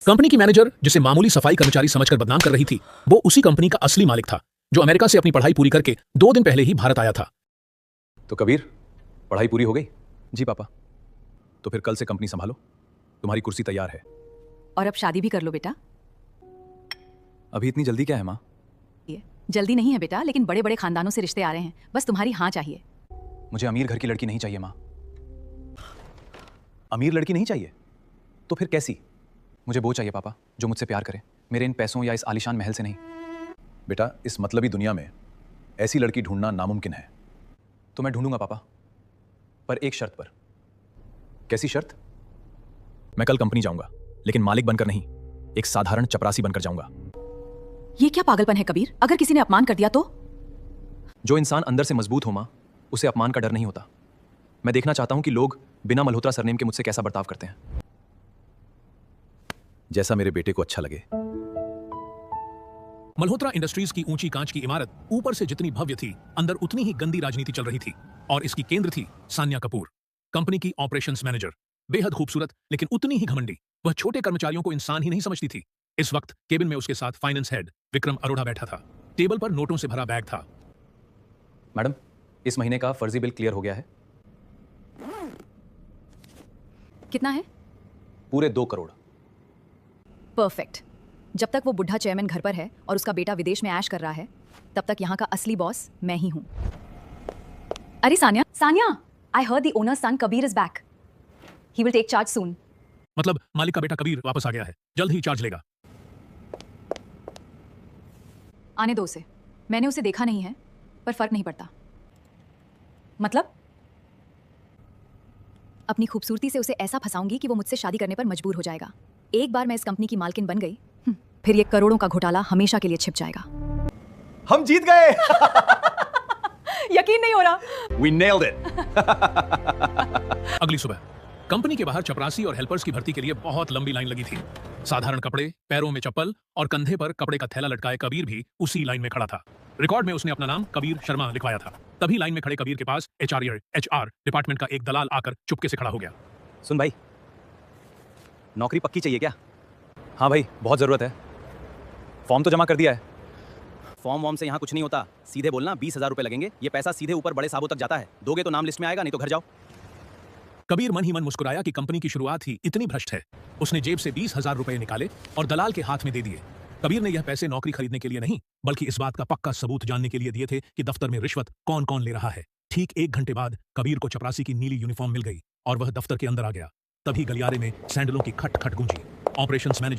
Company की manager, जिसे मामूली सफाई कर्मचारी समझकर बदनाम कर रही थी, वो उसी कंपनी का असली मालिक था, जो अमेरिका से अपनी पढ़ाई पूरी करके 2 दिन पहले ही भारत आया था। तो कबीर, पढ़ाई पूरी हो गई? जी पापा। तो फिर कल से कंपनी संभालो, तुम्हारी कुर्सी तैयार है। और अब शादी भी कर लो बेटा। अभी इतनी जल्दी क्या है माँ? जल्दी नहीं है बेटा, लेकिन बड़े बड़े खानदानों से रिश्ते आ रहे हैं, बस तुम्हारी हाँ चाहिए। मुझे अमीर घर की लड़की नहीं चाहिए माँ। अमीर लड़की नहीं चाहिए? तो फिर कैसी? मुझे वो चाहिए पापा, जो मुझसे प्यार करे, मेरे इन पैसों या इस आलीशान महल से नहीं। बेटा, इस मतलबी दुनिया में ऐसी लड़की ढूंढना नामुमकिन है। तो मैं ढूंढूंगा पापा, पर एक शर्त पर। कैसी शर्त? मैं कल कंपनी जाऊंगा, लेकिन मालिक बनकर नहीं, एक साधारण चपरासी बनकर जाऊंगा। ये क्या पागलपन है कबीर? अगर किसी ने अपमान कर दिया तो? जो इंसान अंदर से मजबूत हो मां, उसे अपमान का डर नहीं होता। मैं देखना चाहता हूं कि लोग बिना मल्होत्रा सरनेम के मुझसे कैसा बर्ताव करते हैं, जैसा मेरे बेटे को अच्छा लगे। मल्होत्रा इंडस्ट्रीज की ऊंची कांच की इमारत ऊपर से जितनी भव्य थी, अंदर उतनी ही गंदी राजनीति चल रही थी, और इसकी केंद्र थी सान्या कपूर, कंपनी की ऑपरेशंस मैनेजर। बेहद खूबसूरत, लेकिन उतनी ही घमंडी। वह छोटे कर्मचारियों को इंसान ही नहीं समझती थी। इस वक्त केबिन में उसके साथ फाइनेंस हेड विक्रम अरोड़ा बैठा था। टेबल पर नोटों से भरा बैग था। मैडम, इस महीने का फर्जी बिल क्लियर हो गया है। कितना है? पूरे 2 करोड़। परफेक्ट। जब तक वो बुढ़ा चेयरमैन घर पर है और उसका बेटा विदेश में ऐश कर रहा है, तब तक यहाँ का असली बॉस मैं ही हूँ। अरे Sanya, Sanya, I heard the owner's son Kabir is back. He will take charge soon. मतलब मालिक का बेटा कबीर वापस आ गया है, जल्द ही चार्ज लेगा। आने दो उसे। मैंने उसे देखा नहीं है, पर फर्क नहीं पड़ता। मतलब अपनी खूबसूरती से उसे ऐसा फंसाऊंगी कि वो मुझसे शादी करने पर मजबूर हो जाएगा। एक बार मैं इस कंपनी की मालकिन बन गई, फिर ये करोड़ों का घोटाला हमेशा के लिए छिप जाएगा। हम जीत गए। यकीन नहीं हो रहा। We nailed it. अगली सुबह कंपनी के बाहर चपरासी और हेल्पर्स की भर्ती के लिए बहुत लंबी लाइन लगी थी। साधारण कपड़े, पैरों में चप्पल और कंधे पर कपड़े का थैला लटकाए कबीर भी उसी लाइन में खड़ा था। रिकॉर्ड में उसने अपना नाम कबीर शर्मा लिखवाया था। तभी लाइन में खड़े कबीर के पास HR डिपार्टमेंट का एक दलाल आकर चुपके से खड़ा हो गया। सुन भाई, नौकरी पक्की चाहिए क्या? हाँ भाई, बहुत जरूरत है। फॉर्म तो जमा कर दिया है। फॉर्म वॉर्म से यहाँ कुछ नहीं होता, सीधे बोलना 20,000 रुपए लगेंगे। ये पैसा सीधे ऊपर बड़े साहबों तक जाता है। दोगे तो नाम लिस्ट में आएगा, नहीं तो घर जाओ। कबीर मन ही मन मुस्कुराया कि कंपनी की शुरुआत ही इतनी भ्रष्ट है। उसने जेब से 20,000 रुपए निकाले और दलाल के हाथ में दे दिए। कबीर ने यह पैसे नौकरी खरीदने के लिए नहीं, बल्कि इस बात का पक्का सबूत जानने के लिए दिए थे कि दफ्तर में रिश्वत कौन कौन ले रहा है। ठीक 1 घंटे बाद कबीर को चपरासी की नीली यूनिफॉर्म मिल गई और वह दफ्तर के अंदर आ गया। तभी गलियारे में सैंडलों की खट खट गूंजी। Operations manager